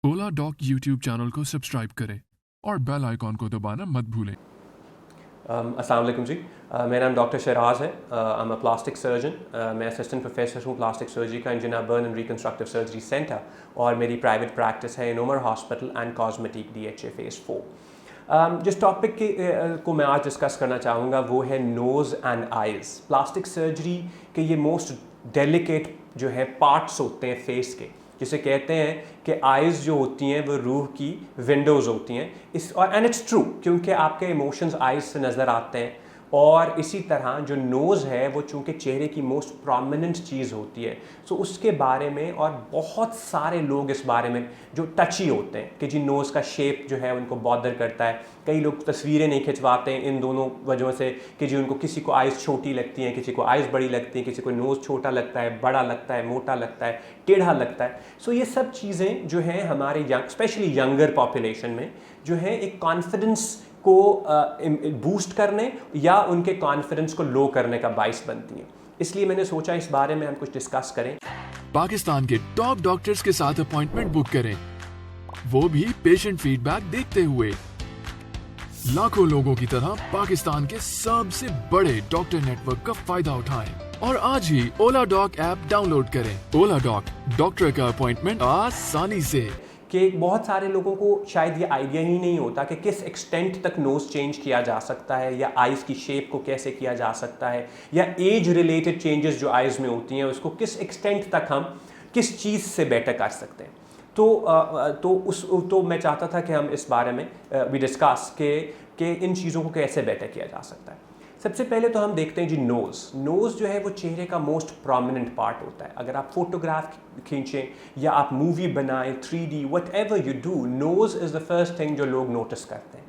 ओला dock YouTube channel को subscribe करें और बेल आइकॉन को दबाना मत भूलें। अस्सलाम वालेकुम जी। मेरा नाम डॉक्टर शहराज है। I am a plastic surgeon. मैं असिस्टेंट प्रोफेसर हूँ प्लास्टिक सर्जरी का इंजिना burn and reconstructive surgery centre, और मेरी प्राइवेट प्रैक्टिस है in Umar hospital and cosmetic DHA phase 4। जिस टॉपिक को मैं आज डिस्कस करना चाहूँगा वो है nose and eyes. Plastic surgery के ये मोस्ट डेलिकेट जो है पार्ट्स होते हैं फेस के, जिसे कहते हैं कि आइज़ जो होती हैं वो रूह की विंडोज़ होती हैं। एंड इट्स ट्रू, क्योंकि आपके इमोशंस आइज़ से नज़र आते हैं। और इसी तरह जो नोज़ है वो चूँकि चेहरे की मोस्ट प्रोमिनेंट चीज़ होती है, सो उसके बारे में और बहुत सारे लोग इस बारे में जो टची होते हैं कि जी नोज़ का शेप जो है उनको बॉदर करता है। कई लोग तस्वीरें नहीं खिंचवाते हैं इन दोनों वजहों से कि जी उनको किसी को आइज़ छोटी लगती हैं, किसी को आइज़ बड़ी लगती हैं, किसी को नोज़ छोटा लगता है, बड़ा लगता है, मोटा लगता है, टेढ़ा लगता है। सो ये सब चीज़ें जो हैं हमारे स्पेशली यंगर पॉपुलेशन में जो है एक कॉन्फिडेंस को बूस्ट करने या उनके कॉन्फिडेंस को लो करने का बाइस बनती हैं। इसलिए मैंने सोचा इस बारे में हम कुछ डिस्कस करें। पाकिस्तान के टॉप डॉक्टर्स के साथ अपॉइंटमेंट बुक करें, वो भी पेशेंट फीडबैक देखते हुए। लाखों लोगों की तरह पाकिस्तान के सबसे बड़े डॉक्टर नेटवर्क का फायदा उठाएं और आज ही ओला डॉक ऐप डाउनलोड करें। ओला डॉक, डॉक्टर का अपॉइंटमेंट आसानी से। कि बहुत सारे लोगों को शायद ये आइडिया ही नहीं होता कि किस एक्सटेंट तक नोज़ चेंज किया जा सकता है, या आइज़ की शेप को कैसे किया जा सकता है, या एज रिलेटेड चेंजेस जो आइज़ में होती हैं उसको किस एक्सटेंट तक हम किस चीज़ से बेटर कर सकते हैं। तो मैं चाहता था कि हम इस बारे में भी डिस्कस कि इन चीज़ों को कैसे बेटर किया जा सकता है। सबसे पहले तो हम देखते हैं जी नोज़ जो है वो चेहरे का मोस्ट प्रोमिनेंट पार्ट होता है। अगर आप फोटोग्राफ खींचें या आप मूवी बनाएं 3D whatever you do, nose is the first thing जो लोग नोटिस करते हैं,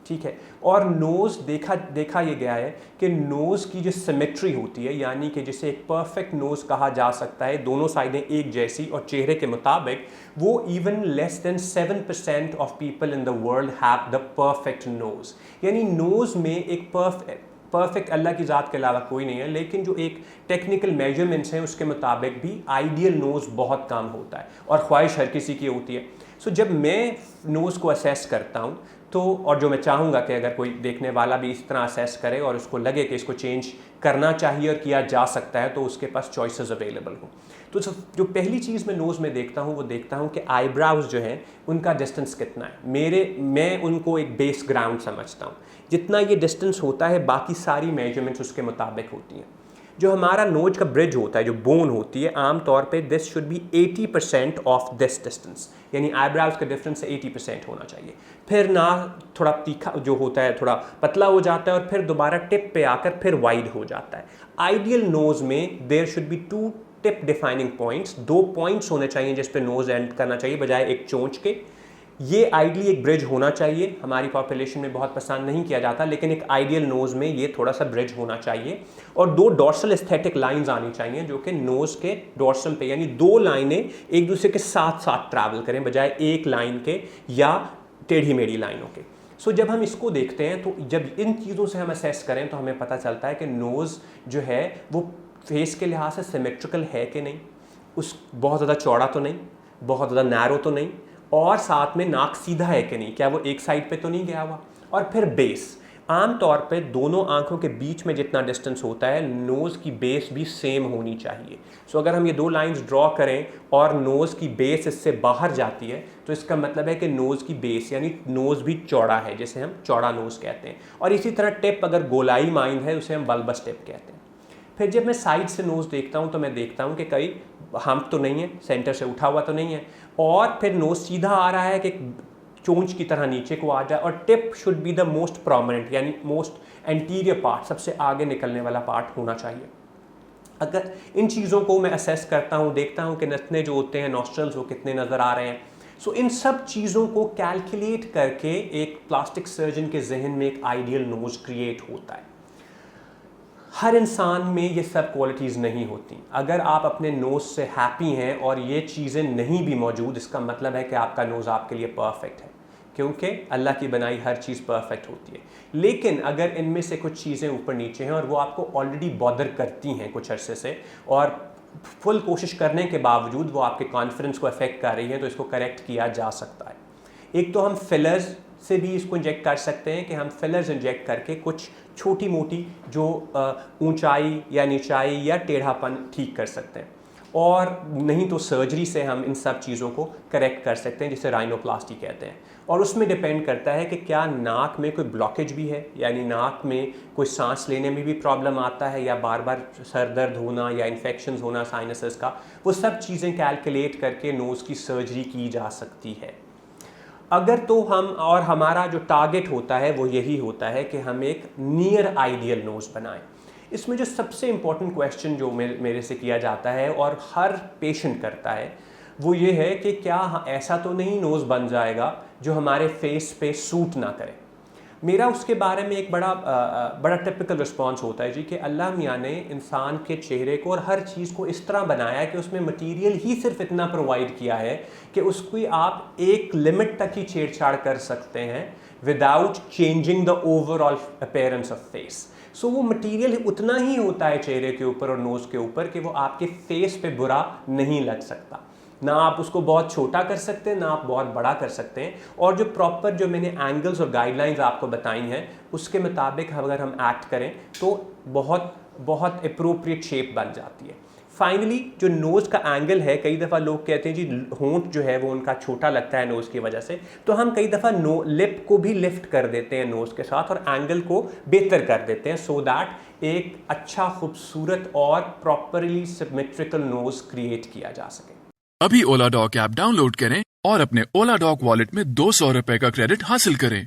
ठीक है। और नोज़ देखा ये गया है कि नोज़ की जो सिमेट्री होती है, यानी कि जिसे एक परफेक्ट नोज़ कहा जा सकता है, दोनों साइडें एक जैसी और चेहरे के मुताबिक, वो even less than 7% of people in the world have the perfect nose. यानी नोज़ में एक परफेक्ट अल्लाह की ज़ात के अलावा कोई नहीं है, लेकिन जो एक टेक्निकल मेजरमेंट्स हैं उसके मुताबिक भी आइडियल नोज़ बहुत कम होता है, और ख्वाहिश हर किसी की होती है। सो जब मैं नोज़ को असेस करता हूँ तो, और जो मैं चाहूँगा कि अगर कोई देखने वाला भी इस तरह असेस करे और उसको लगे कि इसको चेंज करना चाहिए और किया जा सकता है, तो उसके पास चॉइसेस अवेलेबल हो। तो जो पहली चीज़ मैं नोज़ में देखता हूँ वो देखता हूँ कि आईब्राउज़ जो हैं उनका डिस्टेंस कितना है। मैं उनको एक बेस ग्राउंड समझता हूँ। जितना ये डिस्टेंस होता है बाकी सारी मेजरमेंट्स उसके मुताबिक होती हैं। जो हमारा नोज का ब्रिज होता है, जो बोन होती है, आम तौर पे this should be 80% of this distance, यानी आईब्राउज का डिफरेंस 80% होना चाहिए। फिर ना थोड़ा तीखा जो होता है थोड़ा पतला हो जाता है और फिर दोबारा टिप पे आकर फिर वाइड हो जाता है। आइडियल नोज में there should be 2 tip defining points, 2 points होने चाहिए जिस पे नोज एंड करना चाहिए बजाय एक चोंच के। ये आइडियली एक ब्रिज होना चाहिए। हमारी पॉपुलेशन में बहुत पसंद नहीं किया जाता, लेकिन एक आइडियल नोज़ में ये थोड़ा सा ब्रिज होना चाहिए। और 2 डॉर्सल एस्थेटिक लाइंस आनी चाहिए जो कि नोज़ के डॉर्सल पे, यानी 2 लाइनें एक दूसरे के साथ साथ ट्रैवल करें बजाय एक लाइन के या टेढ़ी मेढ़ी लाइनों के। सो जब हम इसको देखते हैं तो जब इन चीज़ों से हम असेस करें तो हमें पता चलता है कि नोज़ जो है वो फेस के लिहाज से सिमेट्रिकल है कि नहीं, बहुत ज़्यादा चौड़ा तो नहीं, बहुत ज़्यादा नैरो तो नहीं, और साथ में नाक सीधा है कि नहीं, क्या वो एक साइड पे तो नहीं गया हुआ। और फिर बेस, आमतौर पे दोनों आंखों के बीच में जितना डिस्टेंस होता है नोज़ की बेस भी सेम होनी चाहिए। सो अगर हम ये 2 लाइंस ड्रॉ करें और नोज़ की बेस इससे बाहर जाती है तो इसका मतलब है कि नोज़ की बेस यानी नोज़ भी चौड़ा है, जिसे हम चौड़ा नोज़ कहते हैं। और इसी तरह टिप अगर गोलाई माइंड है उसे हम बल्बस टिप कहते हैं। फिर जब मैं साइड से नोज़ देखता हूँ तो मैं देखता हूँ कि कहीं हम्प तो नहीं है, सेंटर से उठा हुआ तो नहीं है, और फिर नोज़ सीधा आ रहा है कि चोंच की तरह नीचे को आ जाए। और tip should be the most prominent, यानी मोस्ट एंटीरियर पार्ट, सबसे आगे निकलने वाला पार्ट होना चाहिए। अगर इन चीज़ों को मैं असेस करता हूँ, देखता हूँ कि नथने जो होते हैं, नॉस्ट्रल्स, वो कितने नज़र आ रहे हैं। सो इन सब चीज़ों को कैलकुलेट करके एक प्लास्टिक सर्जन के जहन में एक आइडियल नोज़ क्रिएट होता है। हर इंसान में ये सब क्वालिटीज़ नहीं होती। अगर आप अपने नोज़ से हैप्पी हैं और ये चीज़ें नहीं भी मौजूद, इसका मतलब है कि आपका नोज़ आपके लिए परफेक्ट है, क्योंकि अल्लाह की बनाई हर चीज़ परफेक्ट होती है। लेकिन अगर इनमें से कुछ चीज़ें ऊपर नीचे हैं और वो आपको ऑलरेडी बॉदर करती हैं कुछ अरसे से, और फुल कोशिश करने के बावजूद वो आपके कॉन्फिडेंस को अफेक्ट कर रही है, तो इसको करेक्ट किया जा सकता है। एक तो हम फिलर्स से भी इसको इंजेक्ट कर सकते हैं कि हम फिलर्स इंजेक्ट करके कुछ छोटी मोटी जो ऊंचाई या नीचाई या टेढ़ापन ठीक कर सकते हैं, और नहीं तो सर्जरी से हम इन सब चीज़ों को करेक्ट कर सकते हैं, जिसे राइनोप्लास्टी कहते हैं। और उसमें डिपेंड करता है कि क्या नाक में कोई ब्लॉकेज भी है, यानी नाक में कोई सांस लेने में भी प्रॉब्लम आता है, या बार बार सर दर्द होना या इन्फेक्शंस होना साइनसेस का, वो सब चीज़ें कैलकुलेट करके नोज़ की सर्जरी की जा सकती है। अगर तो हम, और हमारा जो टारगेट होता है वो यही होता है कि हम एक नियर आइडियल नोज़ बनाएं। इसमें जो सबसे इम्पॉर्टेंट क्वेश्चन जो मेरे से किया जाता है और हर पेशेंट करता है, वो ये है कि क्या ऐसा तो नहीं नोज़ बन जाएगा जो हमारे फेस पे सूट ना करे। मेरा उसके बारे में एक बड़ा टिपिकल रिस्पॉन्स होता है जी कि अल्लाह मियाँ ने इंसान के चेहरे को और हर चीज़ को इस तरह बनाया है कि उसमें मटेरियल ही सिर्फ इतना प्रोवाइड किया है कि उसकी आप एक लिमिट तक ही छेड़छाड़ कर सकते हैं without changing the overall appearance of face. So वो मटेरियल उतना ही होता है चेहरे के ऊपर और नोज़ के ऊपर कि वो आपके फेस पे बुरा नहीं लग सकता। ना आप उसको बहुत छोटा कर सकते हैं, ना आप बहुत बड़ा कर सकते हैं। और जो प्रॉपर जो मैंने एंगल्स और गाइडलाइंस आपको बताई हैं, उसके मुताबिक अगर हम एक्ट करें तो बहुत बहुत अप्रोप्रिएट शेप बन जाती है। फाइनली जो नोज़ का एंगल है, कई दफ़ा लोग कहते हैं जी होंठ जो है वो उनका छोटा लगता है नोज़ की वजह से, तो हम कई दफ़ा लिप को भी लिफ्ट कर देते हैं नोज़ के साथ और एंगल को बेहतर कर देते हैं, सो दैट एक अच्छा खूबसूरत और प्रॉपरली सिमेट्रिकल नोज़ क्रिएट किया जा सके। अभी ओला डॉग ऐप डाउनलोड करें और अपने ओला डॉग वॉलेट में 200 रुपए का क्रेडिट हासिल करें।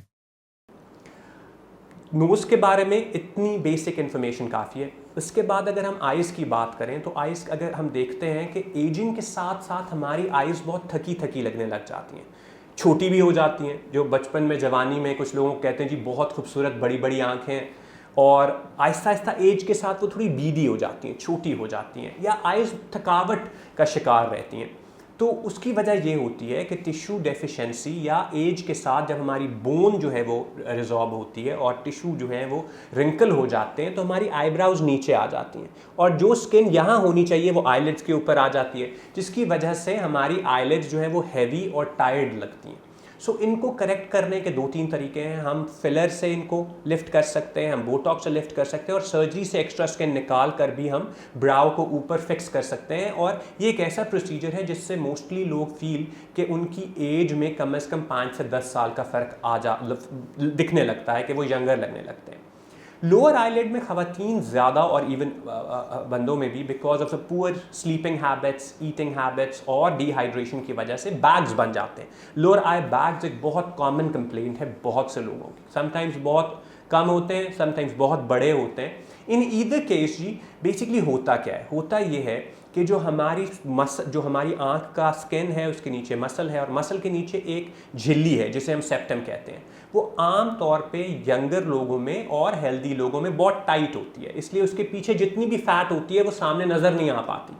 नोज़ के बारे में इतनी बेसिक इन्फॉर्मेशन काफ़ी है। उसके बाद अगर हम आइज़ की बात करें तो आइज़ अगर हम देखते हैं कि एजिंग के साथ साथ हमारी आइज़ बहुत थकी थकी लगने लग जाती हैं, छोटी भी हो जाती हैं। जो बचपन में, जवानी में कुछ लोगों को कहते हैं जी बहुत खूबसूरत बड़ी बड़ी आँखें, और आहिस्ता आहिस्ता एज के साथ वो थोड़ी बीदी हो जाती हैं, छोटी हो जाती हैं, या आइज़ थकावट का शिकार रहती हैं। तो उसकी वजह ये होती है कि टिश्यू डेफिशिएंसी या एज के साथ जब हमारी बोन जो है वो रिजॉर्ब होती है और टिश्यू जो है वो रिंकल हो जाते हैं, तो हमारी आईब्राउज नीचे आ जाती हैं और जो स्किन यहाँ होनी चाहिए वो आईलिड्स के ऊपर आ जाती है, जिसकी वजह से हमारी आईलिड्स जो है वो हैवी और टायर्ड लगती हैं। सो इनको करेक्ट करने के 2-3 तरीके हैं। हम फिलर से इनको लिफ्ट कर सकते हैं, हम बोटॉक्स से लिफ्ट कर सकते हैं, और सर्जरी से एक्स्ट्रा स्किन निकाल कर भी हम ब्राउ को ऊपर फिक्स कर सकते हैं। और ये एक ऐसा प्रोसीजर है जिससे मोस्टली लोग फील कि उनकी एज में कम से कम 5 से 10 साल का फ़र्क दिखने लगता है, कि वो यंगर लगने लगते हैं। लोअर आईलिड में ख़वातीन ज़्यादा और इवन बंदों में भी because of the poor sleeping habits, eating habits और डिहाइड्रेशन की वजह से बैग्स बन जाते हैं। लोअर आई बैग्स एक बहुत कॉमन कंप्लेंट है बहुत से लोगों की। समटाइम्स बहुत कम होते हैं, समटाइम्स बहुत बड़े होते हैं। इन ईदर केस जी बेसिकली होता क्या है, होता ये है कि जो हमारी आँख का स्किन है उसके नीचे मसल है, और मसल के नीचे एक झिल्ली है जिसे हम सेप्टम कहते हैं। वो आम तौर पे यंगर लोगों में और हेल्दी लोगों में बहुत टाइट होती है, इसलिए उसके पीछे जितनी भी फैट होती है वो सामने नज़र नहीं आ पाती।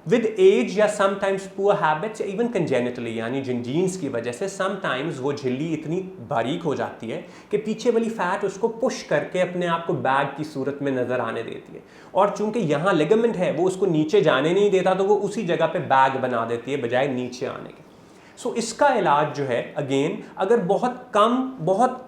विद एज या समटाइम्स पुअर हैबिट्स या इवन कंजेनिटली, यानी जिन जीन्स की वजह से समटाइम्स वो झिल्ली इतनी बारीक हो जाती है कि पीछे वाली फैट उसको पुश करके अपने आप को बैग की सूरत में नज़र आने देती है, और चूंकि यहाँ लिगामेंट है वो उसको नीचे जाने नहीं देता, तो वो उसी जगह पे बैग बना देती है बजाय नीचे आने के। सो इसका इलाज जो है, अगेन अगर बहुत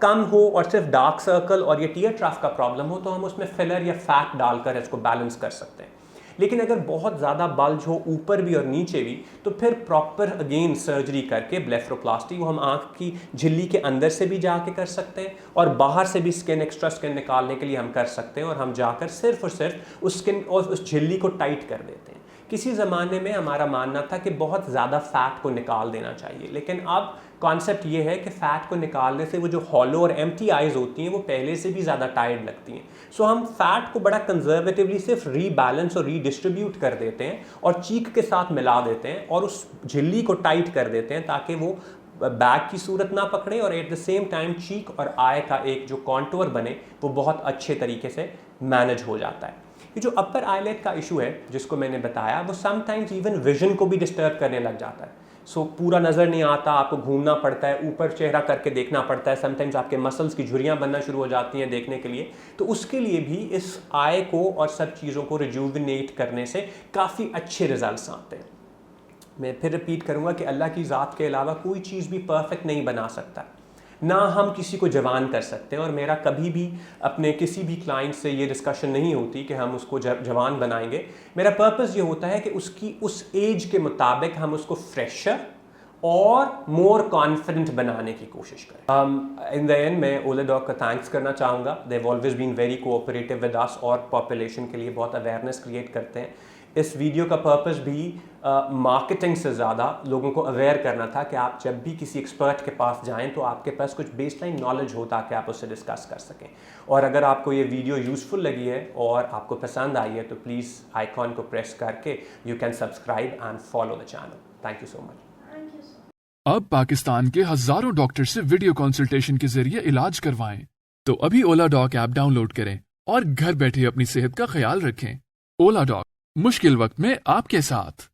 कम हो और सिर्फ डार्क सर्कल और ये टीयर ट्रफ का प्रॉब्लम हो, तो हम उसमें फिलर या फैट डालकर इसको बैलेंस कर सकते हैं। लेकिन अगर बहुत ज़्यादा बल्ज हो ऊपर भी और नीचे भी, तो फिर प्रॉपर अगेन सर्जरी करके ब्लेफरोप्लास्टी, वो हम आँख की झिल्ली के अंदर से भी जाके कर सकते हैं और बाहर से भी एक्स्ट्रा स्किन निकालने के लिए हम कर सकते हैं, और हम जाकर सिर्फ और सिर्फ उस स्किन और उस झिल्ली को टाइट कर देते हैं। किसी ज़माने में हमारा मानना था कि बहुत ज़्यादा फैट को निकाल देना चाहिए, लेकिन अब कॉन्सेप्ट ये है कि फ़ैट को निकालने से वो जो हॉलो और एम्प्टी आइज़ होती हैं वो पहले से भी ज़्यादा टायर्ड लगती हैं। सो हम फैट को बड़ा कंजर्वेटिवली सिर्फ रीबैलेंस और रीडिस्ट्रीब्यूट कर देते हैं और चीक के साथ मिला देते हैं और उस झिल्ली को टाइट कर देते हैं, ताकि वो बैग की सूरत ना पकड़े और एट द सेम टाइम चीक और आई का एक जो कॉन्टूर बने वो बहुत अच्छे तरीके से मैनेज हो जाता है। ये जो अपर आईलेट का इशू है जिसको मैंने बताया, वो समटाइम्स इवन विजन को भी डिस्टर्ब करने लग जाता है। सो पूरा नज़र नहीं आता, आपको घूमना पड़ता है, ऊपर चेहरा करके देखना पड़ता है, समटाइम्स आपके मसल्स की झुर्रियाँ बनना शुरू हो जाती हैं देखने के लिए। तो उसके लिए भी इस आई को और सब चीज़ों को रिजुविनेट करने से काफ़ी अच्छे रिजल्ट्स आते हैं। मैं फिर रिपीट करूँगा कि अल्लाह की ज़ात के अलावा कोई चीज़ भी परफेक्ट नहीं बना सकता, ना हम किसी को जवान कर सकते हैं। और मेरा कभी भी अपने किसी भी क्लाइंट से ये डिस्कशन नहीं होती कि हम उसको जवान बनाएंगे। मेरा पर्पस ये होता है कि उसकी उस एज के मुताबिक हम उसको फ्रेशर और मोर कॉन्फिडेंट बनाने की कोशिश करें। इन द एंड मैं ओला डॉग का थैंक्स करना चाहूँगा। They have always been very cooperative with us और पॉपुलेशन के लिए बहुत अवेयरनेस क्रिएट करते हैं। इस वीडियो का पर्पस भी मार्केटिंग से ज़्यादा लोगों को अवेयर करना था कि आप जब भी किसी एक्सपर्ट के पास जाएं तो आपके पास कुछ बेसलाइन नॉलेज हो ताकि आप उससे डिस्कस कर सकें। और अगर आपको ये वीडियो यूज़फुल लगी है और आपको पसंद आई है तो प्लीज़ आइकॉन को प्रेस करके you can subscribe and follow the channel. Thank you so much. अब पाकिस्तान के हजारों डॉक्टर से वीडियो कंसल्टेशन के जरिए इलाज करवाएं। तो अभी ओला डॉग ऐप डाउनलोड करें और घर बैठे अपनी सेहत का ख्याल रखें। ओला डॉग, मुश्किल वक्त में आपके साथ।